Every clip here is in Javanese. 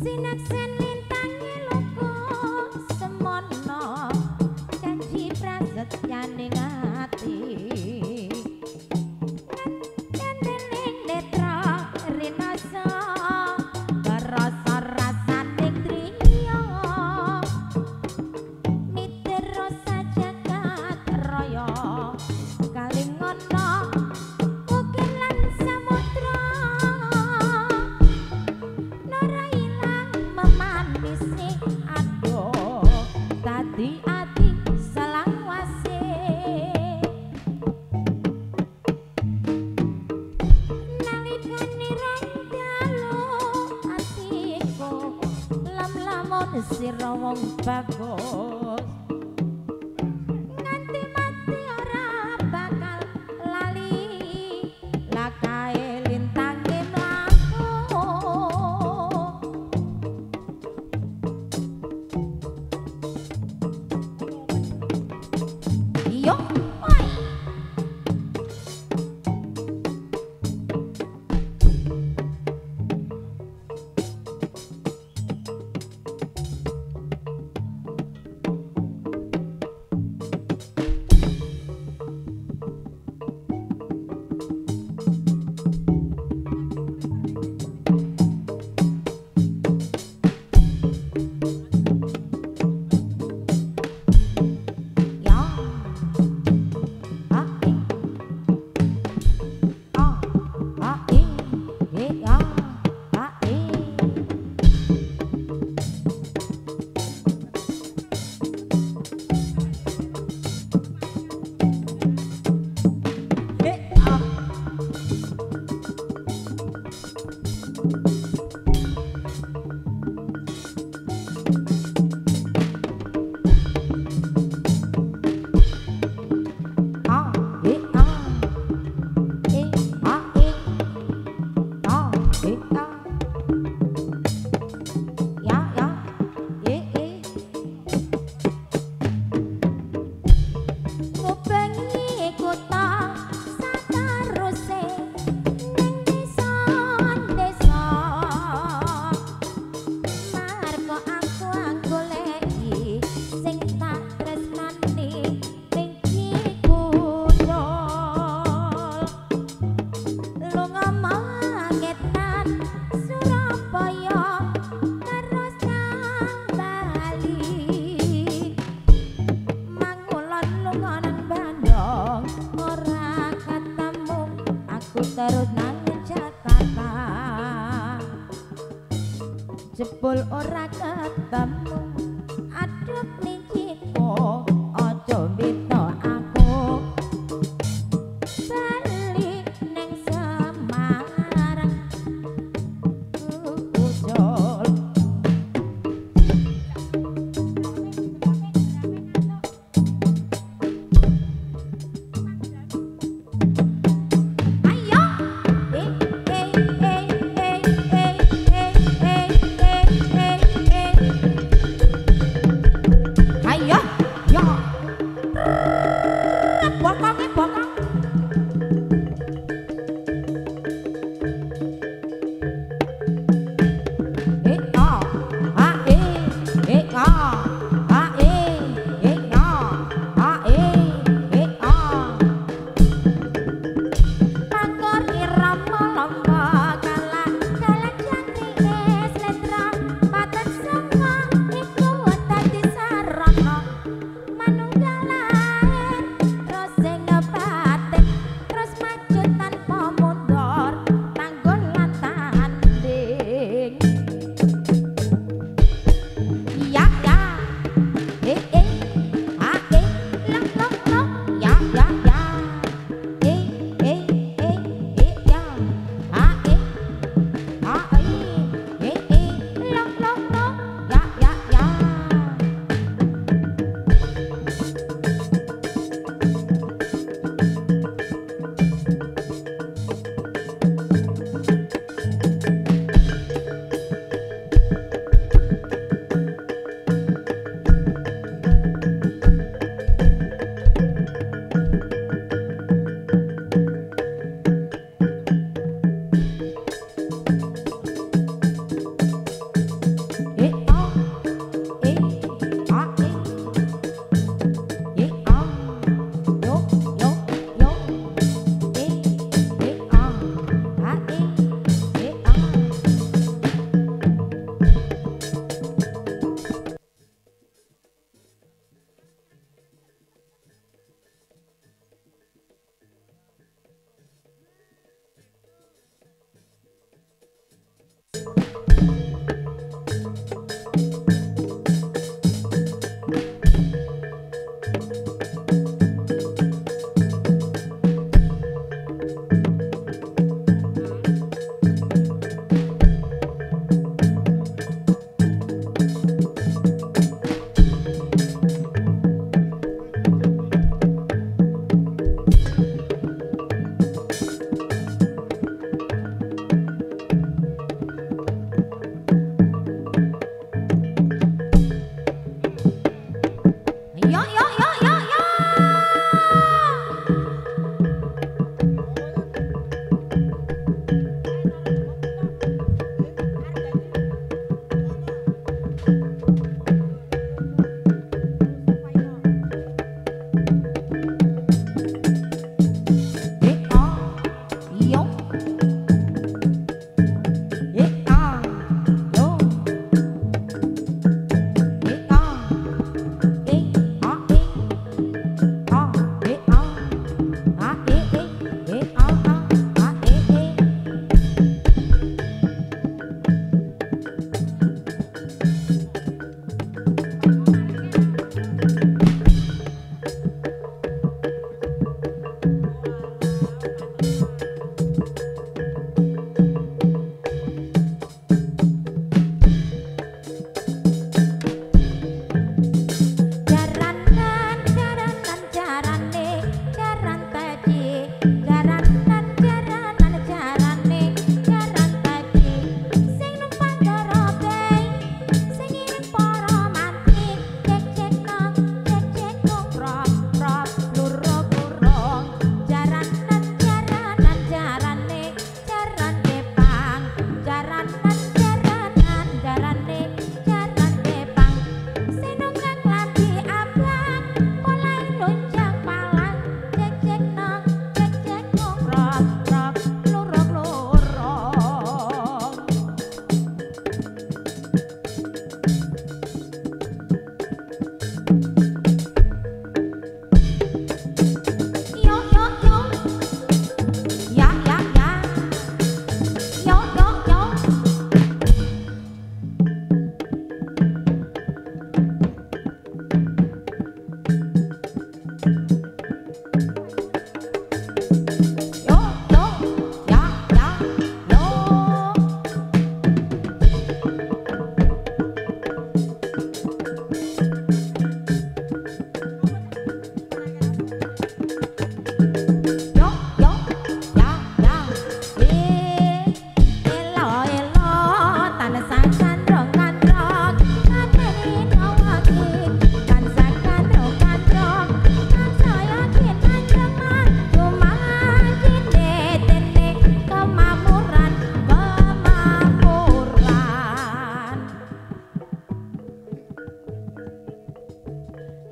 Sineksen lintange loko semono janji prasetyaning ati ngenteni netra rinasa karasa rasane triya mitero sajagat raya kalingono ukir lan samudra nora ilang memanisi aduh tadi ati selawase nalikane randalu atiku lam-lamun sira wong bagus nganti mati ora bakal lali lakae lintange mlaku yo oi ya ngubengi kota sataruse ning desa marko aku goleki sing tak tresnani ning kudol lunga mangetan Surabaya terus nang Bali mangulon lunga nang Bandung ora ketemu aku terus nang Jakarta jebul ora ketemu aduh klinciku aja mbito aku bali ning Semarang ujol ayo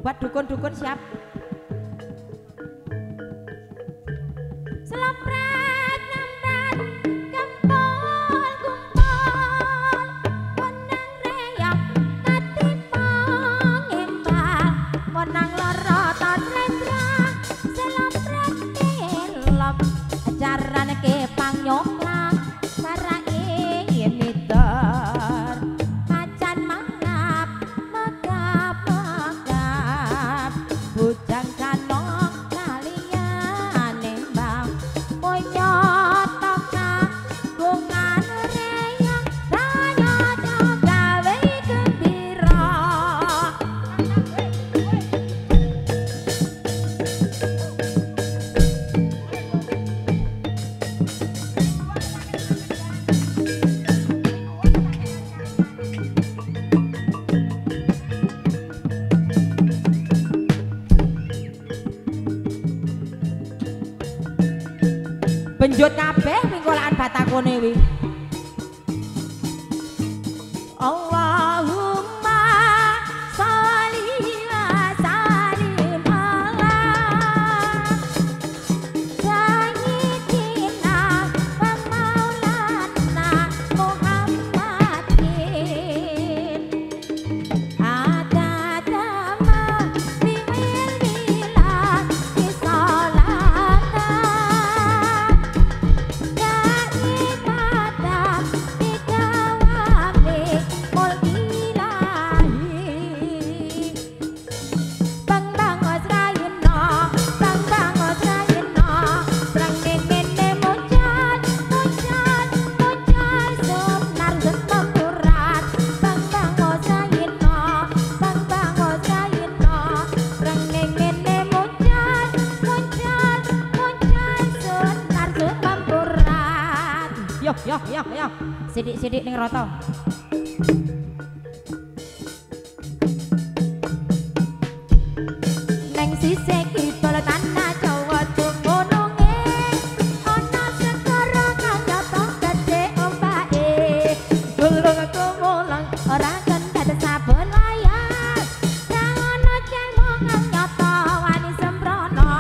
Buat dukun-dukun siap. Selopret nyempret kempol kumpul menang reyak katipang embal menang loro tonrendra selopret kelop ajaran ke pangnyoklang sarai miter macan mangap megap megap bujang kanong kalian nembang monyot tokak bungan reyang tanya gawe gembira benjut kabeh pinggolaan batakone wi Allahumma sholli wa sallim ala sayyidina wa maulana Muhammadin adadama biwil bilah bisolata Yo, sidik-sidik ning roto. Neng sisih kidul tanah Jawa dumununge ana segara kang nyata gedhe ombake durung kumulang ora kendhat saben wayah kang ana celmo kang nyata wani sembrono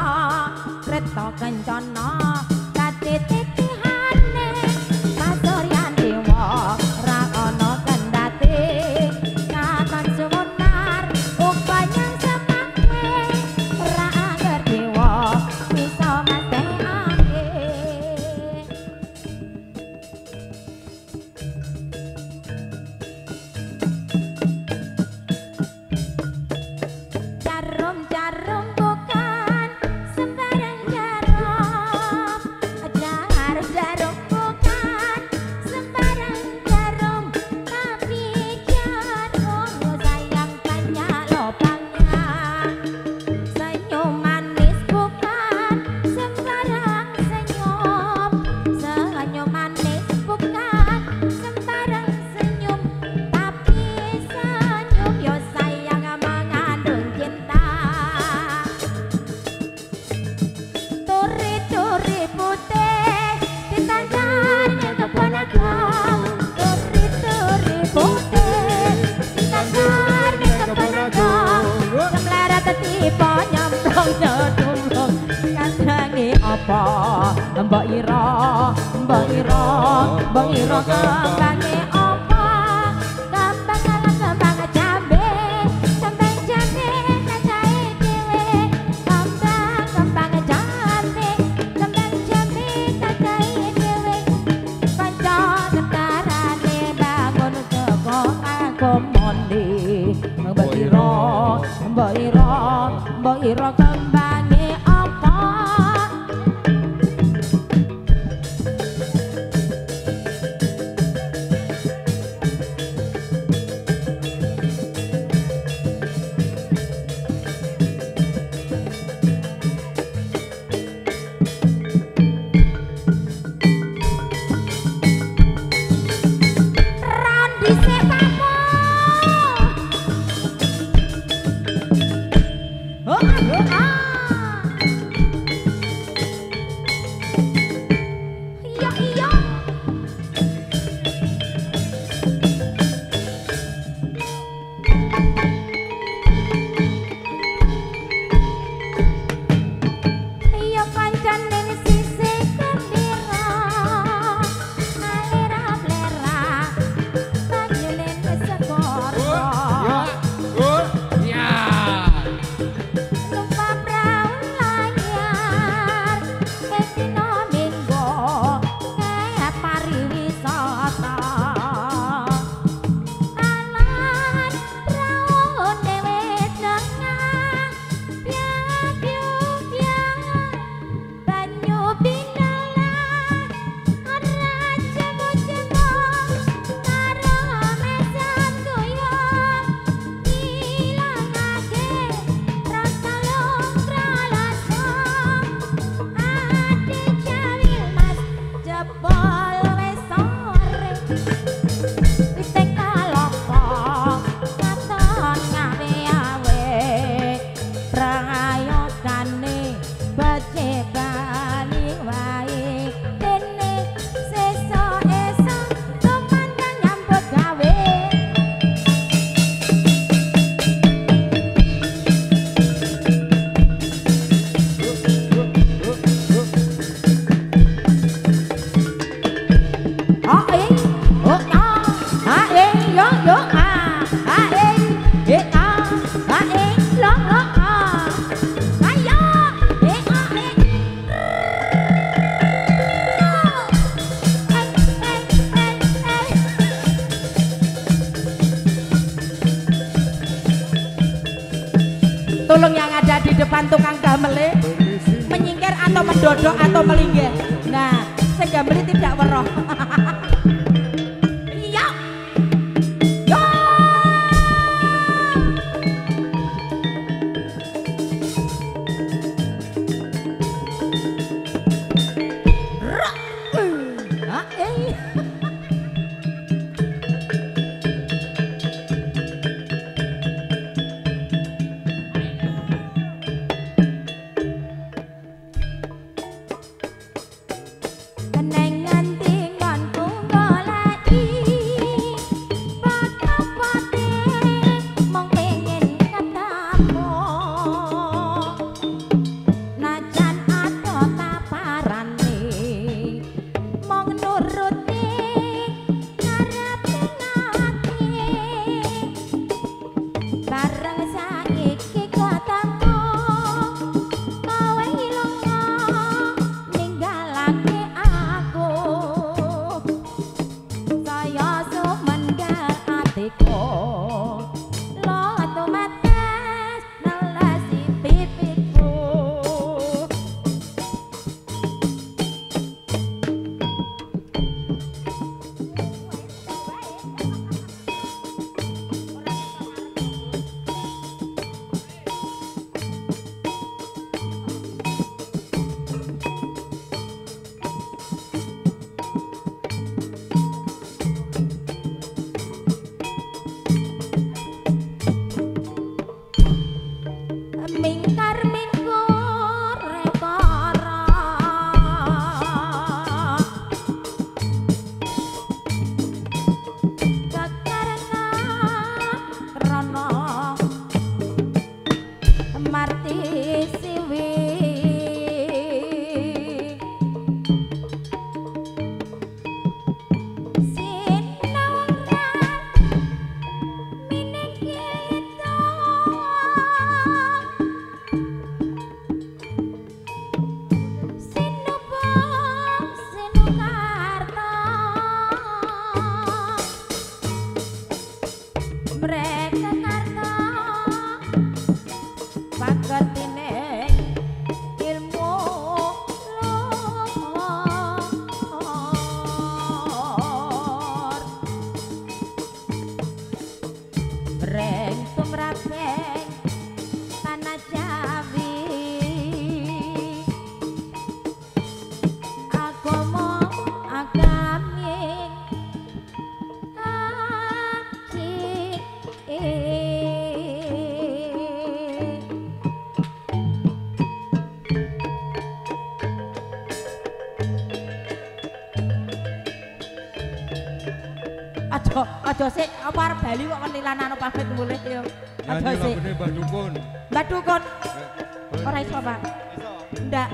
kreta kencana katititihane pasuryan dewa ora ana kendhate katon sumunar upanyang semake ora anger dewa bisa matehake jarum-jarum bukan sembarang jarum jarum bukan sembarang jarum tapi jarum sayang banyak lubangnya senyum manis bukan sembarang senyum senyum manis bukan sembarang senyum tapi senyum yo sayang mengandung cinta turi-turi putih ditandarnya keponaku turi-turi putih ditandarnya keponaku semleret tiba nyemplung nyedulung kadrange apa mbak ira kembange apa kembang jambe kembang jambe kacahe dhewe kembang jambe kacahe dhewe kanca setarane bangun teko aku mondi mbak ira kembange apa Randi sepamu oh yo long long ayo tolong yang ada di depan tukang gamele menyingkir atau mendodok atau melinggih. Nah, sing gameli tidak weruh. Iya. Yo. Aja sik apa arep bali kok menilan anu pamit mulih yo. Aja sik. Mbak Dukun. Mbak Dukun. Ora iso, Pak. Ndak.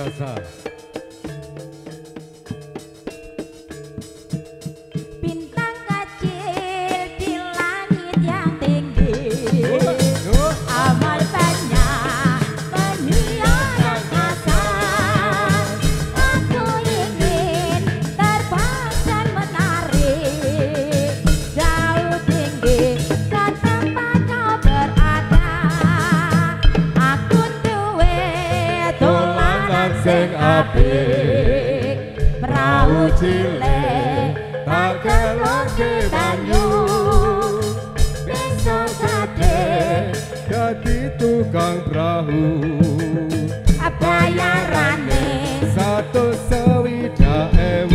biasa. Bintang kecil di langit yang tinggi, amal banyak menyuarakan asa. Aku ingin terbang dan menari jauh tinggi ke tempat kau berada. Aku duwe dolanan sing apik, perahu cilik tak kelongke banyu, besok gede Dadi tukang perahu bayarane 160.000.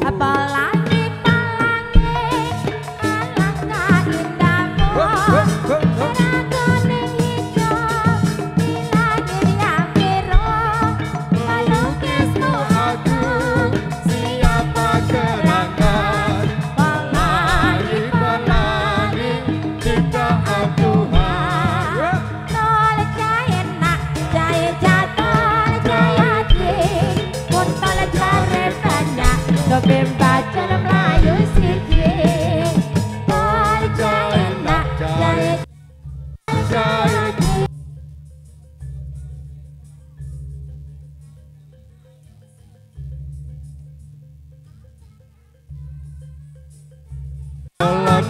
apalagi alangkah indahmu. Ragoning ijo di langit yang biru, melukismu aku Siapa gerangan pelangi ciptaan Tuhan. tol jaya nak jaya jatuh jaya king pun tol jare banyak dobem bacan melayu siji. Tol jaya nak jaya Jaya Dalam